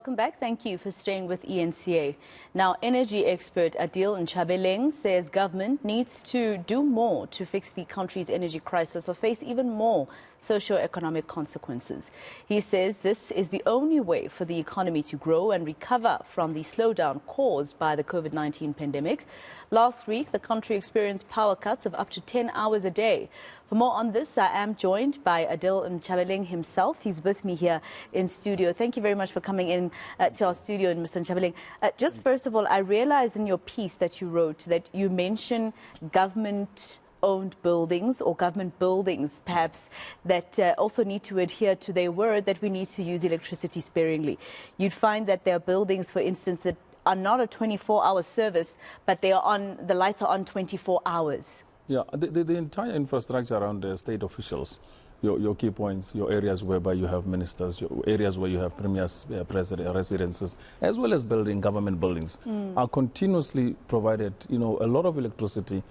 Welcome back. Thank you for staying with eNCA. Now, energy expert Adil Nchabeleng says government needs to do more to fix the country's energy crisis or face even more socio-economic consequences. He says this is the only way for the economy to grow and recover from the slowdown caused by the COVID-19 pandemic. Last week, the country experienced power cuts of up to 10 hours a day. For more on this, I am joined by Adil Nchabeleng himself. He's with me here in studio. Thank you very much for coming in to our studio, Mr. Nchabeleng. Just first of all, I realized in your piece that you wrote that you mention government-owned buildings or government buildings, perhaps, that also need to adhere to their word that we need to use electricity sparingly. You'd find that there are buildings, for instance, that are not a 24-hour service, but the lights are on 24 hours. Yeah, the entire infrastructure around the state officials, your key points, your areas whereby you have ministers, your areas where you have premiers, residences, as well as government buildings, are continuously provided, a lot of electricity,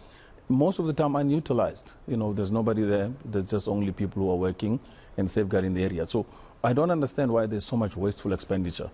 most of the time unutilized. There's nobody there. There's just only people who are working and safeguarding the area. So I don't understand why there's so much wasteful expenditure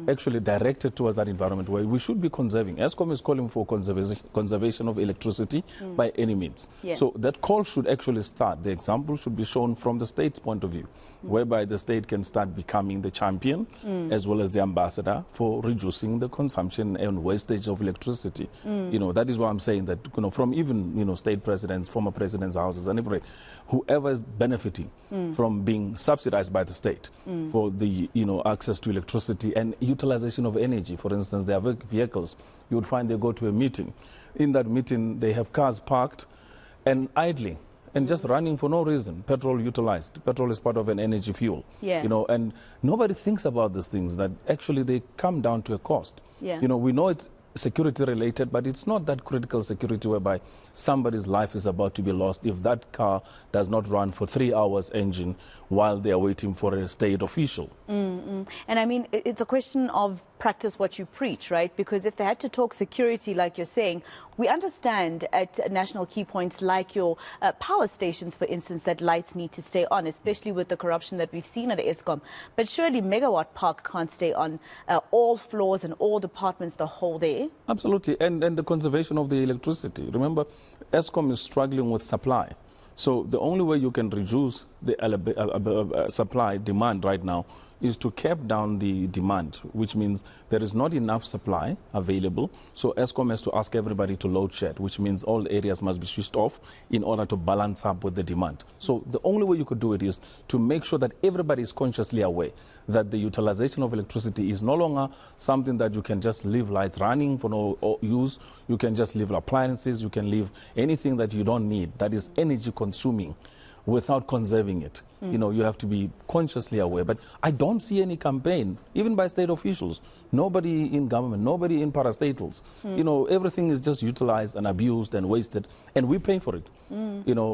actually directed towards that environment where we should be conserving. ESCOM is calling for conservation of electricity by any means. Yeah. So that call should actually start. The example should be shown from the state's point of view, whereby the state can start becoming the champion as well as the ambassador for reducing the consumption and wastage of electricity. That is why I'm saying that, from even, state presidents, former presidents' houses, and everybody, whoever is benefiting from being subsidized by the state, for the access to electricity and utilization of energy. For instance, there are vehicles. You would find they go to a meeting. In that meeting, they have cars parked and idling and just running for no reason. Petrol utilized. Petrol is part of an energy fuel. Yeah. And nobody thinks about these things, that actually they come down to a cost. Yeah. We know it's security related, but it's not that critical security whereby somebody's life is about to be lost if that car does not run for 3 hours engine while they are waiting for a state official. And I mean, it's a question of practice what you preach, right? Because if they had to talk security, like you're saying, we understand at national key points like your power stations, for instance, that lights need to stay on, especially with the corruption that we've seen at ESCOM. But surely Megawatt Park can't stay on all floors and all departments the whole day. Absolutely. And the conservation of the electricity. Remember, ESCOM is struggling with supply. So the only way you can reduce the supply demand right now is to cap down the demand, which means there is not enough supply available. So ESCOM has to ask everybody to load shed, which means all areas must be switched off in order to balance up with the demand. So the only way you could do it is to make sure that everybody is consciously aware that the utilization of electricity is no longer something that you can just leave lights running for no use. You can just leave appliances. You can leave anything that you don't need that is energy consuming without conserving it. You have to be consciously aware. But I don't see any campaign, even by state officials. Nobody in government, nobody in parastatals. Everything is just utilized and abused and wasted, and we pay for it,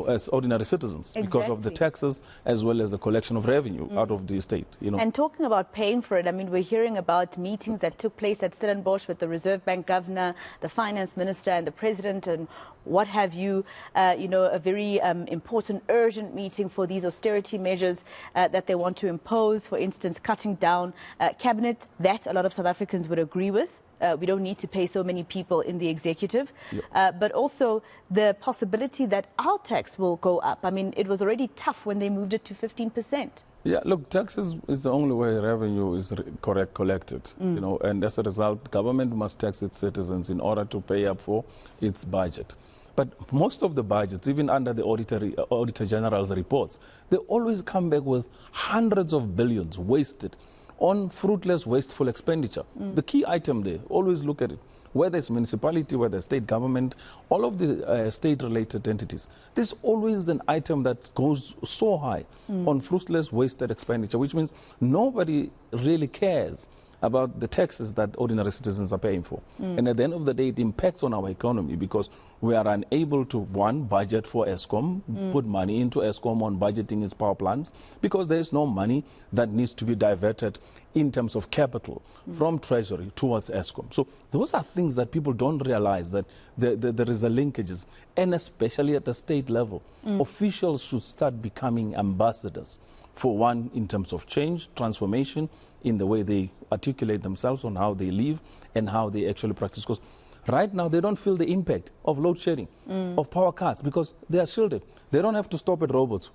as ordinary citizens, because of the taxes as well as the collection of revenue out of the state. And talking about paying for it, I mean, we're hearing about meetings that took place at Stellenbosch with the Reserve Bank governor, the finance minister, and the president, and what have you. A very important, urgent meeting for these austerity measures that they want to impose, for instance, cutting down cabinet, that a lot of South Africans would agree with. We don't need to pay so many people in the executive, but also the possibility that our tax will go up. I mean, it was already tough when they moved it to 15%. Yeah, look, taxes is the only way revenue is collected, and as a result, government must tax its citizens in order to pay up for its budget. But most of the budgets, even under the Auditor General's reports, they always come back with hundreds of billions wasted on fruitless, wasteful expenditure. The key item there, always look at it, whether it's municipality, whether it's state government, all of the state-related entities, there's always an item that goes so high on fruitless, wasted expenditure, which means nobody really cares about the taxes that ordinary citizens are paying for. And at the end of the day, it impacts on our economy because we are unable to, one, budget for ESCOM, put money into ESCOM on budgeting its power plants, because there is no money that needs to be diverted in terms of capital from Treasury towards ESCOM. So those are things that people don't realize, that there is a linkages, and especially at the state level, officials should start becoming ambassadors For one, in terms of change, transformation in the way they articulate themselves on how they live and how they actually practice. Because right now, they don't feel the impact of load shedding, of power cuts, because they are shielded. They don't have to stop at robots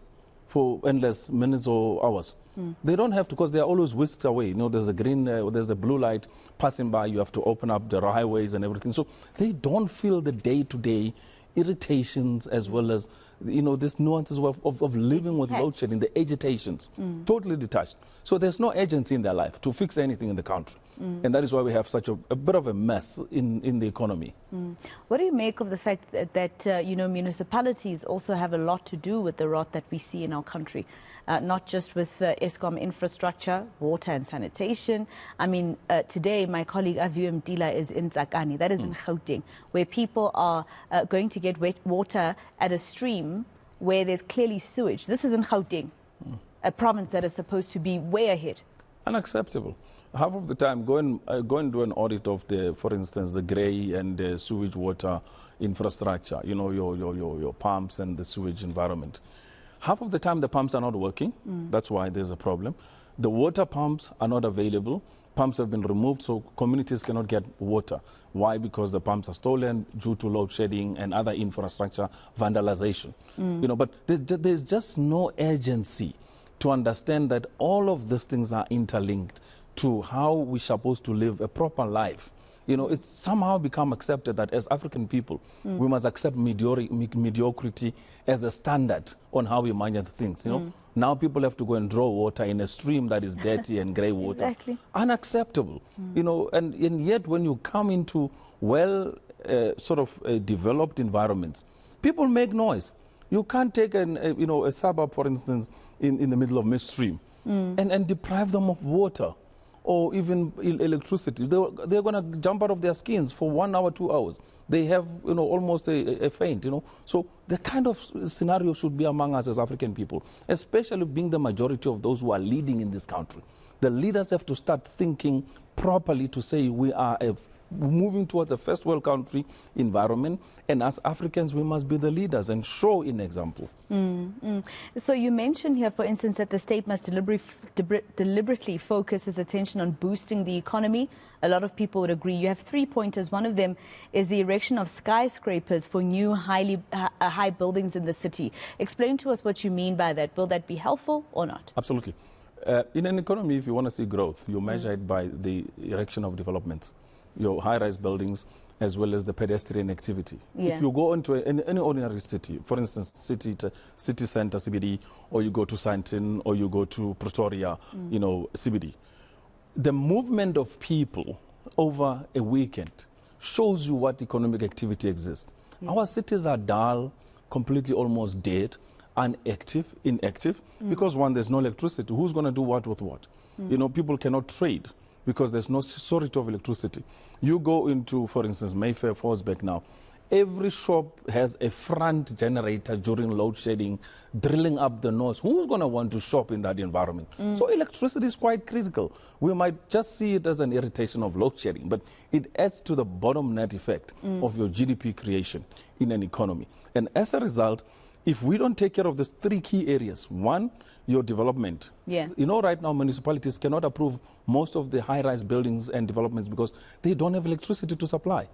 for endless minutes or hours. They don't have to, because they are always whisked away. You know, there's a green, there's a blue light passing by. You have to open up the highways and everything. So they don't feel the day-to-day irritations as well as, you know, these nuances of living with load shedding, the agitations, totally detached. So there's no agency in their life to fix anything in the country. And that is why we have such a bit of a mess in the economy. What do you make of the fact that you know, municipalities also have a lot to do with the rot that we see in our country? Not just with Eskom infrastructure, water and sanitation. I mean, today my colleague Aviu Mdila is in Tsakani, that is in Gauteng, where people are going to get wet water at a stream where there's clearly sewage. This is in Gauteng, a province that is supposed to be way ahead. Unacceptable. Half of the time, go and do an audit of the, for instance, the grey and the sewage water infrastructure, you know, your pumps and the sewage environment. Half of the time, the pumps are not working. That's why there's a problem. The water pumps are not available. Pumps have been removed, so communities cannot get water. Why? Because the pumps are stolen due to load shedding and other infrastructure vandalization. You know, but there's just no urgency to understand that all of these things are interlinked to how we're supposed to live a proper life. You know, it's somehow become accepted that as African people, we must accept mediocrity as a standard on how we manage things. You know, now people have to go and draw water in a stream that is dirty and grey water. Exactly. Unacceptable. You know, and yet when you come into developed environments, people make noise. You can't take a suburb, for instance, in the middle of midstream and deprive them of water or even electricity. They're going to jump out of their skins for 1 hour, 2 hours. They have, you know, almost a faint, you know. So the kind of scenario should be among us as African people, especially being the majority of those who are leading in this country. The leaders have to start thinking properly to say we are moving towards a first world country environment, and as Africans we must be the leaders and show an example. So you mentioned here, for instance, that the state must deliberately focus its attention on boosting the economy. A lot of people would agree. You have 3 pointers. One of them is the erection of skyscrapers for new high buildings in the city. Explain to us what you mean by that. Will that be helpful or not? Absolutely. In an economy, if you want to see growth, you measure it by the erection of developments, your high-rise buildings, as well as the pedestrian activity. If you go into any ordinary city, for instance, city center, CBD, or you go to Sandton, or you go to Pretoria, you know, CBD, the movement of people over a weekend shows you what economic activity exists. Our cities are dull, completely almost dead, inactive, because one, there's no electricity. Who's going to do what with what? You know, people cannot trade because there's no source of electricity. You go into, for instance, Mayfair, Forsbeck now, every shop has a front generator during load shedding, drilling up the noise. Who's going to want to shop in that environment? So electricity is quite critical. We might just see it as an irritation of load shedding, but it adds to the bottom net effect of your GDP creation in an economy. And as a result, if we don't take care of these 3 key areas, one, your development. You know, right now municipalities cannot approve most of the high-rise buildings and developments because they don't have electricity to supply.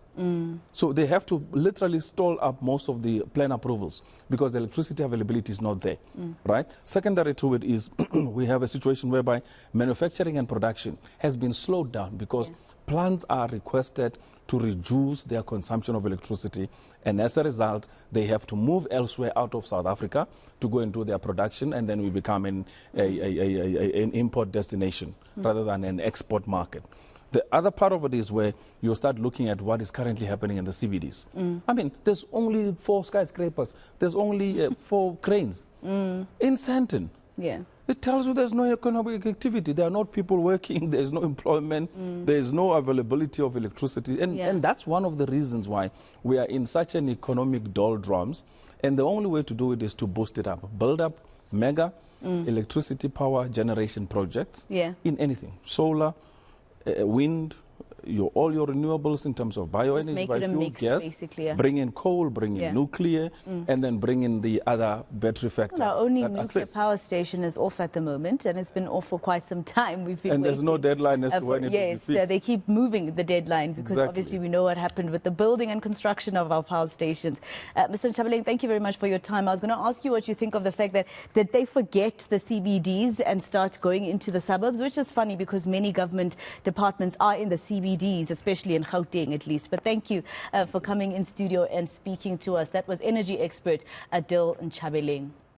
So they have to literally stall up most of the plan approvals because the electricity availability is not there, right? Secondary to it is we have a situation whereby manufacturing and production has been slowed down because plants are requested to reduce their consumption of electricity, and as a result, they have to move elsewhere out of South Africa to go and do their production, and then we become an import destination rather than an export market. The other part of it is where you start looking at what is currently happening in the CBDs. I mean, there's only 4 skyscrapers, there's only 4 cranes in Sandton. It tells you there's no economic activity. There are not people working. There's no employment. There's no availability of electricity. And that's one of the reasons why we are in such an economic doldrums. And the only way to do it is to boost it up. Build up mega electricity power generation projects in anything. Solar, wind, all your renewables in terms of bioenergy, biofuel, gas, basically, yeah. bring in coal, bring in nuclear, and then bring in the other battery factor. Well, our only nuclear power station is off at the moment, and it's been off for quite some time. We've been and waiting, there's no deadline as to when it will be fixed. Yes, they keep moving the deadline because obviously we know what happened with the building and construction of our power stations. Mr. Nchabeleng, thank you very much for your time. I was going to ask you what you think of the fact that did they forget the CBDs and start going into the suburbs, which is funny because many government departments are in the CBDs, especially in Gauteng at least. But thank you for coming in studio and speaking to us. That was energy expert Adil Nchabeleng.